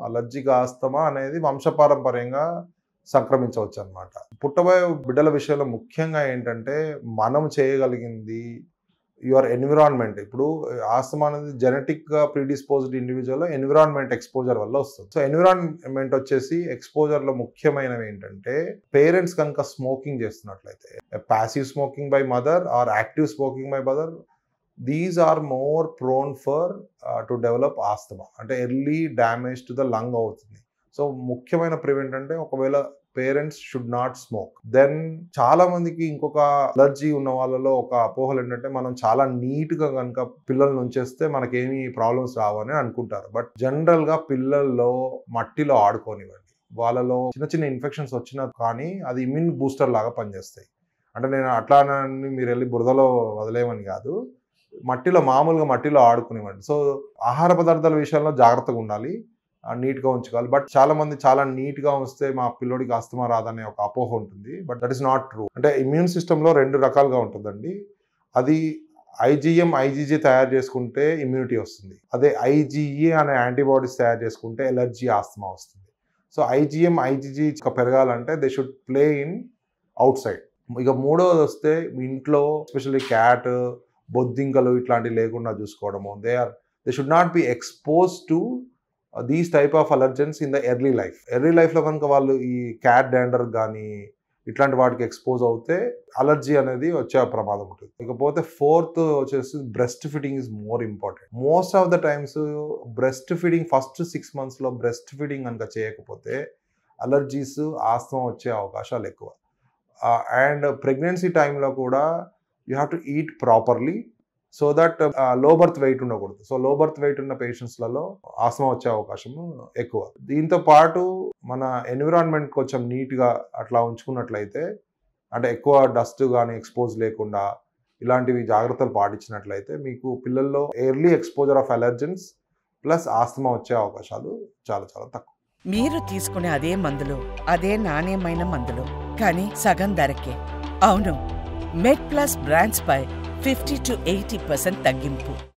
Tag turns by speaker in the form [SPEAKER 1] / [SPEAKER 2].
[SPEAKER 1] Allergic asthma అనేది వంశపారంపర్యంగా సంక్రమించవచ్చనమాట. పుట్టబోయే బిడ్డల విషయంలో ముఖ్యంగా ఏంటంటే, మనం చేయగలిగింది యువర్ ఎన్విరాన్మెంట్. ఇప్పుడు ఆస్తమా అనేది జెనెటిక్‌గా ప్రిడిస్పోజ్డ్ ఇండివిడ్యువల్‌లో ఎన్విరాన్మెంట్ ఎక్స్‌పోజర్ వల్ల వస్తుంది. సో, ఎన్విరాన్మెంట్ వచ్చేసి ఎక్స్‌పోజర్‌లో ముఖ్యమైనవి ఏంటంటే, పేరెంట్స్ కనుక స్మోకింగ్ చేస్తున్నట్లయితే, passive smoking by mother or active smoking by mother, these are more prone for to develop asthma. అంటే early damage to the lung అవుతుంది. సో, ముఖ్యమైన ప్రివెంట్ అంటే ఒకవేళ parents should not smoke. Then చాలా మందికి ఇంకొక అలర్జీ ఉన్న వాళ్ళలో ఒక అపోహలు ఏంటంటే, మనం చాలా నీట్‌గా కనుక పిల్లల్ని ఉంచేస్తే మనకేమీ ప్రాబ్లమ్స్ రావని అనుకుంటారు. బట్ జనరల్‌గా పిల్లల్లో మట్టిలో ఆడుకోనివ్వండి. వాళ్ళలో చిన్న చిన్న ఇన్ఫెక్షన్స్ వచ్చినా కానీ అది ఇమ్యూన్ బూస్టర్ లాగా పనిచేస్తాయి. అంటే నేను అట్లా అని మీరెళ్ళి బురదలో వదిలేయమని కాదు. మామూలుగా మట్టిలో ఆడుకునివ్వండి. సో, ఆహార పదార్థాల విషయంలో జాగ్రత్తగా ఉండాలి. నీట్‌గా ఉంచుకోవాలి. బట్ చాలామంది చాలా నీట్‌గా ఉంచితే మా పిల్లోడికి ఆస్తమా రాదనే ఒక అపోహ ఉంటుంది. But that is not true. అంటే ఇమ్యూన్ సిస్టమ్‌లో 2 రకాలుగా ఉంటుందండి. అది ఐజీఎం, ఐజీజీ తయారు చేసుకుంటే ఇమ్యూనిటీ వస్తుంది. అదే ఐజీఈ అనే యాంటీబాడీస్ తయారు చేసుకుంటే ఎలర్జీ, ఆస్తమా వస్తుంది. సో, ఐజీఎం, ఐజీజీ పెరగాలంటే they should play in out side. ఇక మూడోది వస్తే మీ ఇంట్లో ఎస్పెషల్లీ క్యాట్, బొద్దింకలు ఇట్లాంటివి లేకుండా చూసుకోవడము. They should not be exposed to these type of allergens in the early life. Early లైఫ్‌లో కనుక వాళ్ళు ఈ క్యాట్ డాండర్ గానీ ఇట్లాంటి వాటికి ఎక్స్‌పోజ్ అవుతే అలర్జీ అనేది వచ్చే ప్రమాదం ఉంటుంది. ఇకపోతే ఫోర్త్ వచ్చేసి breast feeding is more important. Most of the times breast feeding first 6 మంత్స్‌లో బ్రెస్ట్ ఫీడింగ్ కనుక చేయకపోతే అలర్జీస్, ఆస్తమా వచ్చే అవకాశాలు ఎక్కువ. అండ్ ప్రెగ్నెన్సీ టైంలో కూడా you have to eat properly so that low birth weight ఉండకూడదు. సో, లో బర్త్ వెయిట్ ఉన్న పేషెంట్స్‌లలో ఆస్తమా వచ్చే అవకాశం ఎక్కువ. దీంతో పాటు మన ఎన్విరాన్మెంట్ కొంచెం నీట్‌గా అట్లా ఉంచుకున్నట్లయితే, అంటే ఎక్కువ డస్ట్ గానీ ఎక్స్‌పోజ్ లేకుండా ఇలాంటివి జాగ్రత్తలు పాటించినట్లయితే మీకు పిల్లల్లో early exposure of allergens plus asthma వచ్చే అవకాశాలు చాలా చాలా తక్కువ.
[SPEAKER 2] మీరు తీసుకునే అదే మందులు, అదే నాణ్యమైన మందులు, కానీ సగం ధరకే. అవును, మెడ్ ప్లస్ బ్రాండ్స్ పై 50 to 80% తగ్గింపు.